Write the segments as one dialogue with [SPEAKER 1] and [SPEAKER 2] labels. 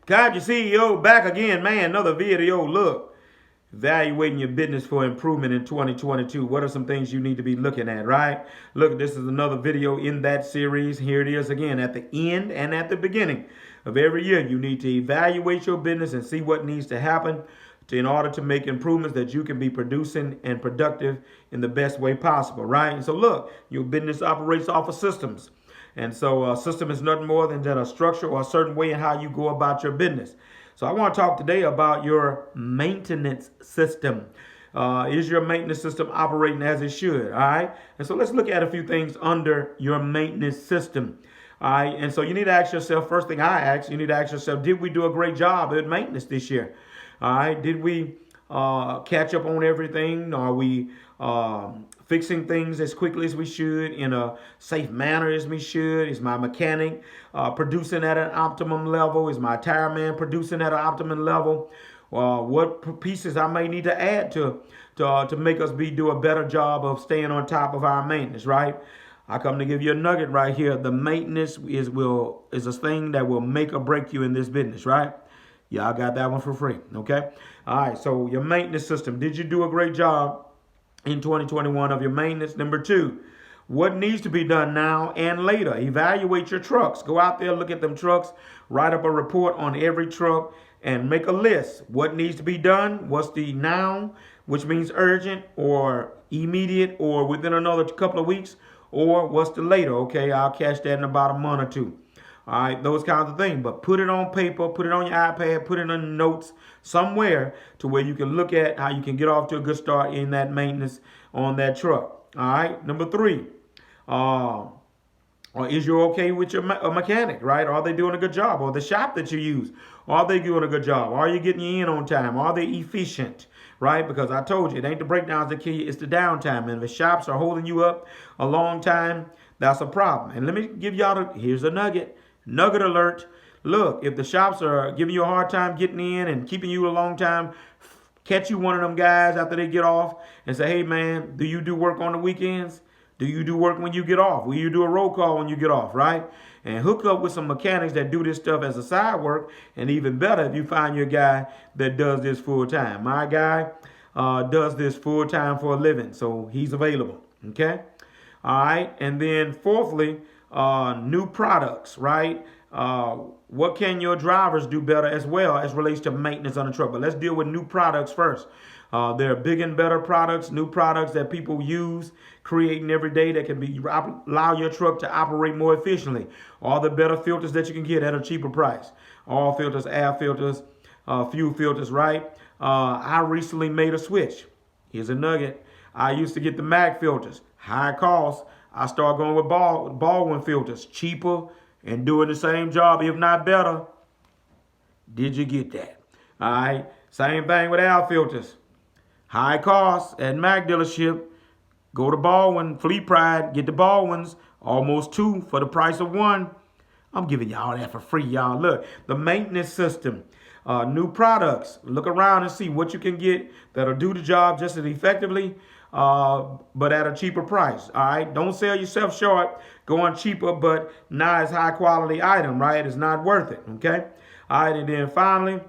[SPEAKER 1] Country CEO back again, man. Another video. Look, evaluating your business for improvement in 2022. What are some things you need to be looking at, right? Look, this is another video in that series. Here it is again at the end and at the beginning of every year. You need to evaluate your business and see what needs to happen in order to make improvements that you can be producing and productive in the best way possible, right? And so look, your business operates off of systems. And so a system is nothing more than a structure or a certain way in how you go about your business. So I want to talk today about your maintenance system. Is your maintenance system operating as it should? All right. And so let's look at a few things under your maintenance system. All right. And so you need to ask yourself, first thing I ask, you need to ask yourself, did we do a great job at maintenance this year? All right. Did we catch up on everything? Are we fixing things as quickly as we should, in a safe manner as we should? Is my mechanic producing at an optimum level? Is my tire man producing at an optimum level? What pieces I may need to add to make us do a better job of staying on top of our maintenance, right? I come to give you a nugget right here. The maintenance is a thing that will make or break you in this business, right? Y'all got that one for free, okay? All right, so your maintenance system. Did you do a great job in 2021 of your maintenance? Number two, what needs to be done now and later? Evaluate your trucks. Go out there, look at them trucks, write up a report on every truck, and make a list. What needs to be done? What's the now, which means urgent or immediate or within another couple of weeks, or what's the later? Okay, I'll catch that in about a month or two. All right, those kinds of things. But put it on paper, put it on your iPad, put it in notes somewhere to where you can look at how you can get off to a good start in that maintenance on that truck. All right, number three, or is you okay with your mechanic, right? Are they doing a good job? Or the shop that you use, are they doing a good job? Are you getting you in on time? Are they efficient, right? Because I told you, it ain't the breakdowns that kill you, it's the downtime. And if the shops are holding you up a long time, that's a problem. And let me give y'all, here's a nugget. Nugget alert. Look, if the shops are giving you a hard time getting in and keeping you a long time, catch you one of them guys after they get off and say, hey, man, do you do work on the weekends? Do you do work when you get off? Will you do a roll call when you get off, right? And hook up with some mechanics that do this stuff as a side work. And even better, if you find your guy that does this full time. My guy does this full time for a living, so he's available, okay? All right, and then fourthly, new products, right? What can your drivers do better as well as relates to maintenance on the truck? But let's deal with new products first. There are big and better products, new products that people use, creating every day that can allow your truck to operate more efficiently. All the better filters that you can get at a cheaper price. All filters, air filters, fuel filters, right? I recently made a switch. Here's a nugget. I used to get the MAC filters, high cost. I started going with Baldwin filters, cheaper and doing the same job, if not better. Did you get that? All right. Same thing with air filters. High cost at Mac dealership. Go to Baldwin, Fleet Pride, get the Baldwins, almost two for the price of one. I'm giving y'all that for free, y'all. Look, the maintenance system, new products. Look around and see what you can get that'll do the job just as effectively, but at a cheaper price. All right, don't sell yourself short going cheaper, but not as high quality item, right? It's not worth it. Okay. All right, and then finally,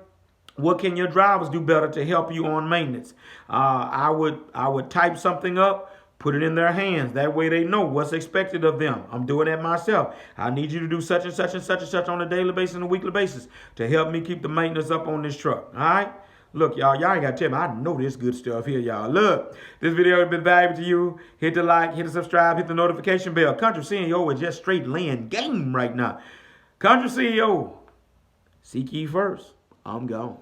[SPEAKER 1] what can your drivers do better to help you on maintenance? I would type something up, put it in their hands. That way they know what's expected of them. I'm doing that myself. I need you to do such and such and such and such on a daily basis and a weekly basis to help me keep the maintenance up on this truck. All right. Look, y'all ain't got to tell me. I know this good stuff here, y'all. Look, this video has been valuable to you. Hit the like, hit the subscribe, hit the notification bell. Country CEO is just straight laying game right now. Country CEO, seek ye first. I'm gone.